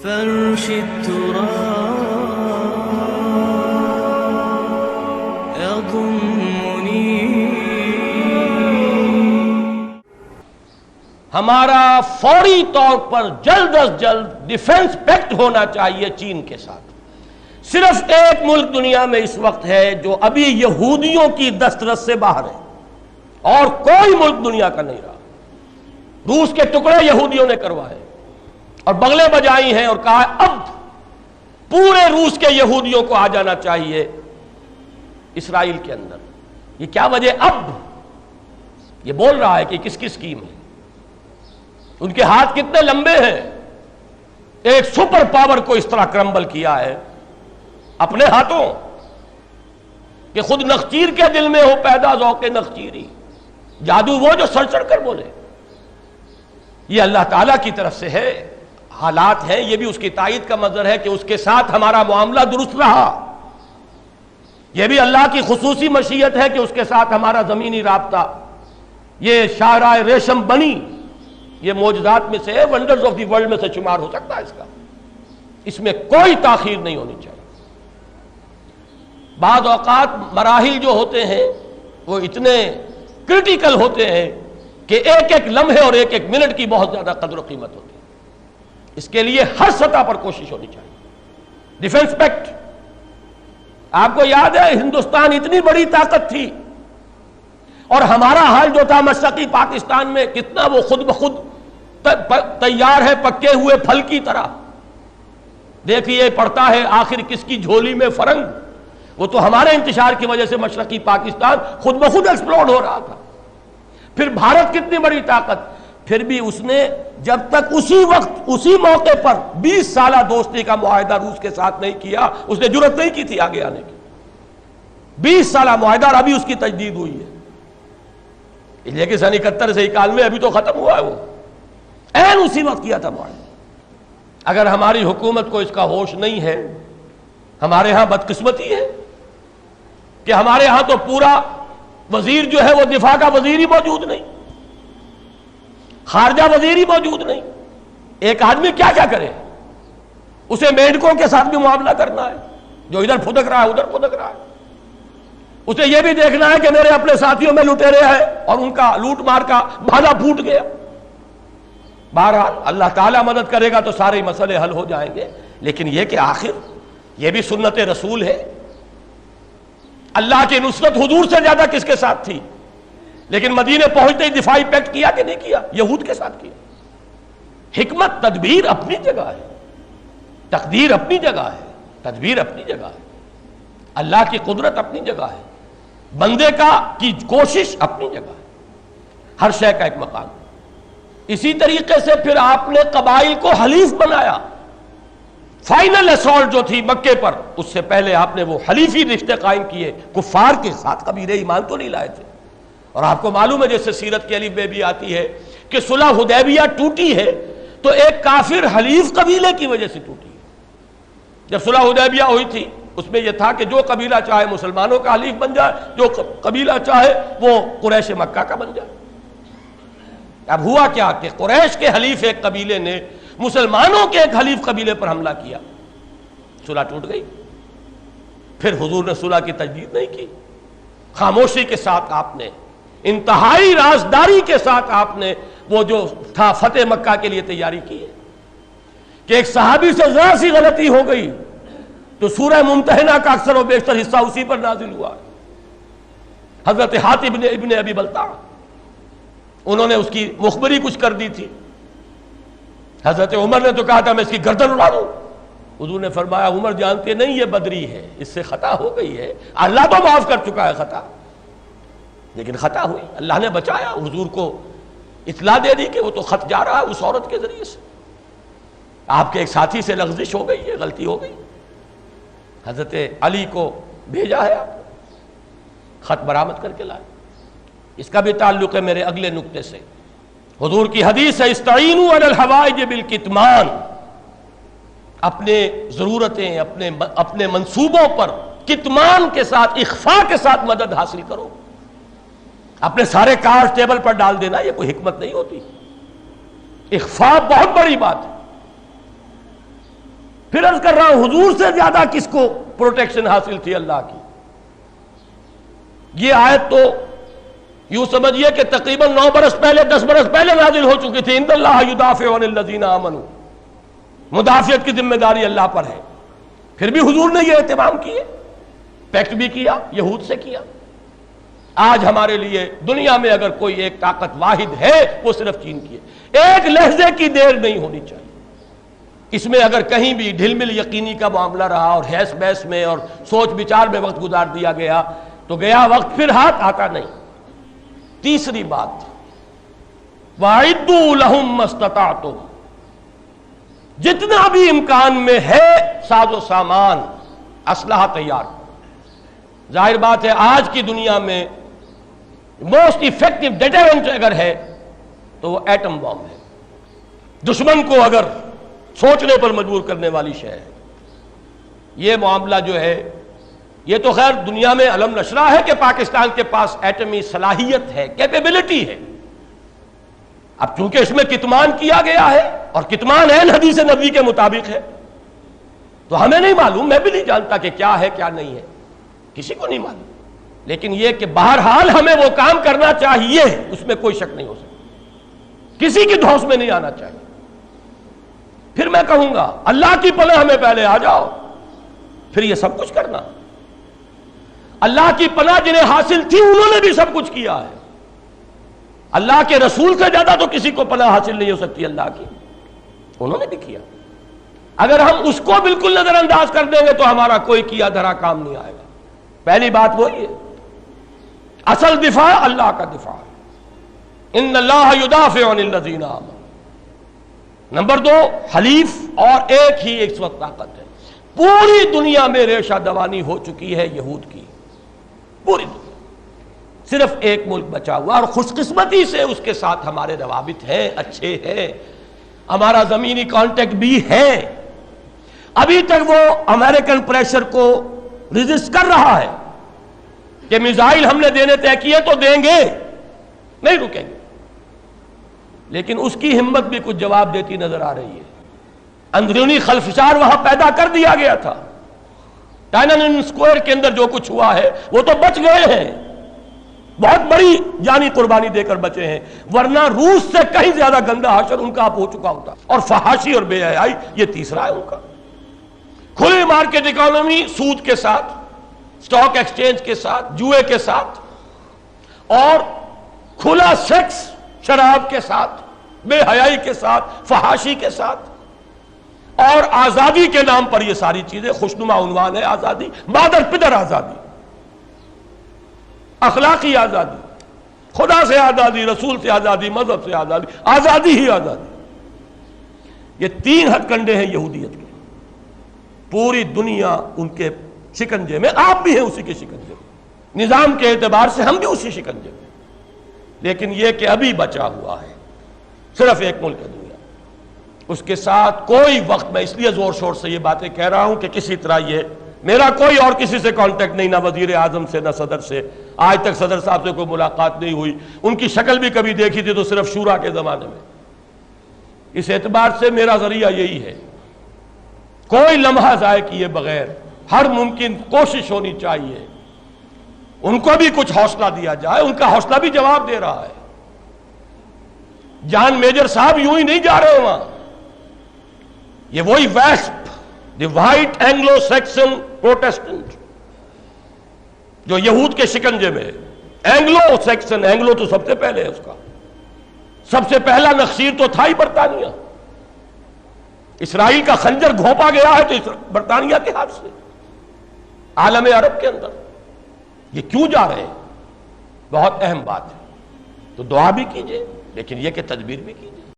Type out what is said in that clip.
فرش التراب يضمني. ہمارا فوری طور پر جلد از جلد ڈیفنس پیکٹ ہونا چاہیے چین کے ساتھ. صرف ایک ملک دنیا میں اس وقت ہے جو ابھی یہودیوں کی دسترس سے باہر ہے، اور کوئی ملک دنیا کا نہیں رہا. روس کے ٹکڑے یہودیوں نے کروائے اور بغلیں بجائی ہیں اور کہا اب پورے روس کے یہودیوں کو آ جانا چاہیے اسرائیل کے اندر. یہ کیا وجہ؟ اب یہ بول رہا ہے کہ کس کی اسکیم ہے. ان کے ہاتھ کتنے لمبے ہیں. ایک سپر پاور کو اس طرح کرمبل کیا ہے اپنے ہاتھوں کہ خود نخچیر کے دل میں ہو پیدا ذوق نخچیری. جادو وہ جو سڑ سڑ کر بولے. یہ اللہ تعالیٰ کی طرف سے ہے. حالات ہیں، یہ بھی اس کی تائید کا مظہر ہے کہ اس کے ساتھ ہمارا معاملہ درست رہا. یہ بھی اللہ کی خصوصی مشیت ہے کہ اس کے ساتھ ہمارا زمینی رابطہ. یہ شاہراہ ریشم بنی، یہ معجزات میں سے ہے، ونڈرز آف دی ورلڈ میں سے شمار ہو سکتا ہے. اس میں کوئی تاخیر نہیں ہونی چاہیے. بعض اوقات مراحل جو ہوتے ہیں وہ اتنے کرٹیکل ہوتے ہیں کہ ایک ایک لمحے اور ایک ایک منٹ کی بہت زیادہ قدر و قیمت ہوتی ہے. اس کے لیے ہر سطح پر کوشش ہونی چاہیے. ڈیفنس پیکٹ، آپ کو یاد ہے ہندوستان اتنی بڑی طاقت تھی اور ہمارا حال جو تھا مشرقی پاکستان میں کتنا وہ خود بخود تیار ہے پکے ہوئے پھل کی طرح. دیکھیے پڑتا ہے آخر کس کی جھولی میں فرنگ. وہ تو ہمارے انتشار کی وجہ سے مشرقی پاکستان خود بخود ایکسپلوڈ ہو رہا تھا. پھر بھارت کتنی بڑی طاقت، پھر بھی اس نے جب تک اسی وقت اسی موقع پر 20 سالہ دوستی کا معاہدہ روس کے ساتھ نہیں کیا، اس نے جرأت نہیں کی تھی آگے آنے کی. 20 سالہ معاہدہ اور ابھی اس کی تجدید ہوئی ہے. لیکن سن 71 سے 91 ابھی تو ختم ہوا ہے. وہ عین اسی وقت کیا تھا معاہدہ. اگر ہماری حکومت کو اس کا ہوش نہیں ہے، ہمارے ہاں بدقسمتی ہے کہ ہمارے ہاں تو پورا وزیر جو ہے وہ دفاع کا وزیر ہی موجود نہیں، خارجہ وزیر ہی موجود نہیں. ایک آدمی کیا کیا کرے؟ اسے میڈکوں کے ساتھ بھی معاملہ کرنا ہے جو ادھر پھدک رہا ہے ادھر پھدک رہا ہے. اسے یہ بھی دیکھنا ہے کہ میرے اپنے ساتھیوں میں لٹیرے ہیں اور ان کا لوٹ مار کا بھالا پھوٹ گیا. بہرحال اللہ تعالیٰ مدد کرے گا تو سارے مسئلے حل ہو جائیں گے. لیکن یہ کہ آخر یہ بھی سنت رسول ہے. اللہ کی نصرت حضور سے زیادہ کس کے ساتھ تھی؟ لیکن مدینے پہنچتے ہی دفاعی پیکٹ کیا کہ نہیں کیا؟ یہود کے ساتھ کیا. حکمت تدبیر اپنی جگہ ہے، تقدیر اپنی جگہ ہے، تدبیر اپنی جگہ ہے، اللہ کی قدرت اپنی جگہ ہے، بندے کی کوشش اپنی جگہ ہے. ہر شے کا ایک مقام. اسی طریقے سے پھر آپ نے قبائل کو حلیف بنایا. فائنل اسالٹ جو تھی مکے پر، اس سے پہلے آپ نے وہ حلیفی رشتے قائم کیے کفار کے ساتھ. کبیر ایمان تو نہیں لائے تھے. اور آپ کو معلوم ہے جیسے سیرت کے الف میں بھی آتی ہے کہ صلح حدیبیہ ٹوٹی ہے تو ایک کافر حلیف قبیلے کی وجہ سے ٹوٹی ہے. جب صلح حدیبیہ ہوئی تھی اس میں یہ تھا کہ جو قبیلہ چاہے مسلمانوں کا حلیف بن جائے، جو قبیلہ چاہے وہ قریش مکہ کا بن جائے. اب ہوا کیا کہ قریش کے حلیف ایک قبیلے نے مسلمانوں کے ایک حلیف قبیلے پر حملہ کیا. صلح ٹوٹ گئی. پھر حضور نے صلح کی تجدید نہیں کی. خاموشی کے ساتھ آپ نے، انتہائی رازداری کے ساتھ آپ نے وہ جو تھا فتح مکہ کے لیے تیاری کی ہے. کہ ایک صحابی سے ذرا سی غلطی ہو گئی تو سورہ ممتحنہ کا اکثر و بیشتر حصہ اسی پر نازل ہوا. حضرت حاتب ابن ابی بلتع، انہوں نے اس کی مخبری کچھ کر دی تھی. حضرت عمر نے تو کہا تھا میں اس کی گردن اڑا دوں. حضور نے فرمایا عمر جانتے نہیں یہ بدری ہے، اس سے خطا ہو گئی ہے. اللہ تو معاف کر چکا ہے خطا، لیکن خطا ہوئی. اللہ نے بچایا. حضور کو اطلاع دے دی کہ وہ تو خط جا رہا ہے اس عورت کے ذریعے سے. آپ کے ایک ساتھی سے لغزش ہو گئی ہے، غلطی ہو گئی. حضرت علی کو بھیجا ہے، آپ خط برآمد کر کے لائے. اس کا بھی تعلق ہے میرے اگلے نقطے سے. حضور کی حدیث ہے استعینوا علی الحوائج بالکتمان. اپنے ضرورتیں، اپنے منصوبوں پر کتمان کے ساتھ، اخفاء کے ساتھ مدد حاصل کرو. اپنے سارے کارڈ ٹیبل پر ڈال دینا یہ کوئی حکمت نہیں ہوتی. اخفاء بہت بڑی بات ہے. پھر عرض کر رہا ہوں حضور سے زیادہ کس کو پروٹیکشن حاصل تھی اللہ کی؟ یہ آیت تو یوں سمجھیے کہ تقریباً 9 برس پہلے 10 برس پہلے نازل ہو چکی تھی. ان اللہ یدافع عن الذین آمنوا، مدافعت کی ذمہ داری اللہ پر ہے. پھر بھی حضور نے یہ اہتمام کیے، پیکٹ بھی کیا، یہود سے کیا. آج ہمارے لیے دنیا میں اگر کوئی ایک طاقت واحد ہے وہ صرف چین کی ہے. ایک لحظے کی دیر نہیں ہونی چاہیے اس میں. اگر کہیں بھی ڈھل مل یقینی کا معاملہ رہا اور حیث بحث میں اور سوچ بچار میں وقت گزار دیا گیا تو گیا وقت پھر ہاتھ آتا نہیں. تیسری بات، وَأَعِدُّوا لَهُم مَّا اسْتَطَعْتُمْ، جتنا بھی امکان میں ہے ساز و سامان اسلحہ تیار. ظاہر بات ہے آج کی دنیا میں موسٹ افیکٹو ڈیٹرنٹ اگر ہے تو وہ ایٹم بم ہے. دشمن کو اگر سوچنے پر مجبور کرنے والی شے ہے. یہ معاملہ جو ہے یہ تو خیر دنیا میں علم نشرہ ہے کہ پاکستان کے پاس ایٹمی صلاحیت ہے، کیپیبلٹی ہے. اب چونکہ اس میں کتمان کیا گیا ہے اور کتمان ہے حدیث نبوی کے مطابق ہے تو ہمیں نہیں معلوم، میں بھی نہیں جانتا کہ کیا ہے کیا نہیں ہے، کسی کو نہیں معلوم. لیکن یہ کہ بہرحال ہمیں وہ کام کرنا چاہیے، اس میں کوئی شک نہیں ہو سکتا، کسی کی دھوس میں نہیں آنا چاہیے. پھر میں کہوں گا اللہ کی پناہ میں پہلے آ جاؤ، پھر یہ سب کچھ کرنا. اللہ کی پناہ جنہیں حاصل تھی انہوں نے بھی سب کچھ کیا ہے. اللہ کے رسول سے زیادہ تو کسی کو پناہ حاصل نہیں ہو سکتی اللہ کی، انہوں نے بھی کیا. اگر ہم اس کو بالکل نظر انداز کر دیں گے تو ہمارا کوئی کیا دھرا کام نہیں آئے گا. پہلی بات وہی ہے، اصل دفاع اللہ کا دفاع ہے. ان اللہ یدافع عن الذین آمنوا. نمبر 2، حلیف اور ایک ہی اس وقت طاقت ہے. پوری دنیا میں ریشہ دوانی ہو چکی ہے یہود کی، پوری دنیا. صرف ایک ملک بچا ہوا اور خوش قسمتی سے اس کے ساتھ ہمارے روابط ہیں، اچھے ہیں، ہمارا زمینی کانٹیکٹ بھی ہے. ابھی تک وہ امریکن پریشر کو ریزسٹ کر رہا ہے کہ میزائل ہم نے دینے طے کیے تو دیں گے، نہیں رکیں گے. لیکن اس کی ہمت بھی کچھ جواب دیتی نظر آ رہی ہے. اندرونی خلفشار وہاں پیدا کر دیا گیا تھا. ٹائنن اسکوائر کے اندر جو کچھ ہوا ہے وہ تو بچ گئے ہیں، بہت بڑی جانی قربانی دے کر بچے ہیں، ورنہ روس سے کہیں زیادہ گندا حشر ان کا اب ہو چکا ہوتا. اور فحاشی اور بے حیائی یہ تیسرا ہے ان کا. کھلی مارکیٹ اکانومی، سود کے ساتھ، سٹاک ایکسچینج کے ساتھ، جوئے کے ساتھ، اور کھلا سیکس شراب کے ساتھ، بے حیائی کے ساتھ، فحاشی کے ساتھ، اور آزادی کے نام پر یہ ساری چیزیں. خوشنما عنوان ہے آزادی، مادر پدر آزادی، اخلاقی آزادی، خدا سے آزادی، رسول سے آزادی، مذہب سے آزادی، آزادی ہی آزادی. یہ 3 ہتھ کنڈے ہیں یہودیت کے. پوری دنیا ان کے شکنجے میں، آپ بھی ہیں اسی کے شکنجے میں، نظام کے اعتبار سے ہم بھی اسی شکنجے میں. لیکن یہ کہ ابھی بچا ہوا ہے صرف ایک ملک ہے دنیا، اس کے ساتھ کوئی وقت، میں اس لیے زور شور سے یہ باتیں کہہ رہا ہوں کہ کسی طرح یہ میرا کوئی اور کسی سے کانٹیکٹ نہیں، نہ وزیر اعظم سے، نہ صدر سے. آج تک صدر صاحب سے کوئی ملاقات نہیں ہوئی. ان کی شکل بھی کبھی دیکھی تھی تو صرف شورا کے زمانے میں. اس اعتبار سے میرا ذریعہ یہی ہے، کوئی لمحہ ضائع کیے بغیر ہر ممکن کوشش ہونی چاہیے ان کو بھی کچھ حوصلہ دیا جائے. ان کا حوصلہ بھی جواب دے رہا ہے. جان میجر صاحب یوں ہی نہیں جا رہے وہاں. یہ وہی ویسپ، دی وائٹ اینگلو سیکسن پروٹیسٹنٹ جو یہود کے شکنجے میں. اینگلو سیکسن، اینگلو تو سب سے پہلے ہے، اس کا سب سے پہلا نخشیر تو تھا ہی برطانیہ. اسرائیل کا خنجر گھونپا گیا ہے تو برطانیہ کے ہاتھ سے عالم عرب کے اندر. یہ کیوں جا رہے ہیں؟ بہت اہم بات ہے. تو دعا بھی کیجئے لیکن یہ کہ تدبیر بھی کیجئے.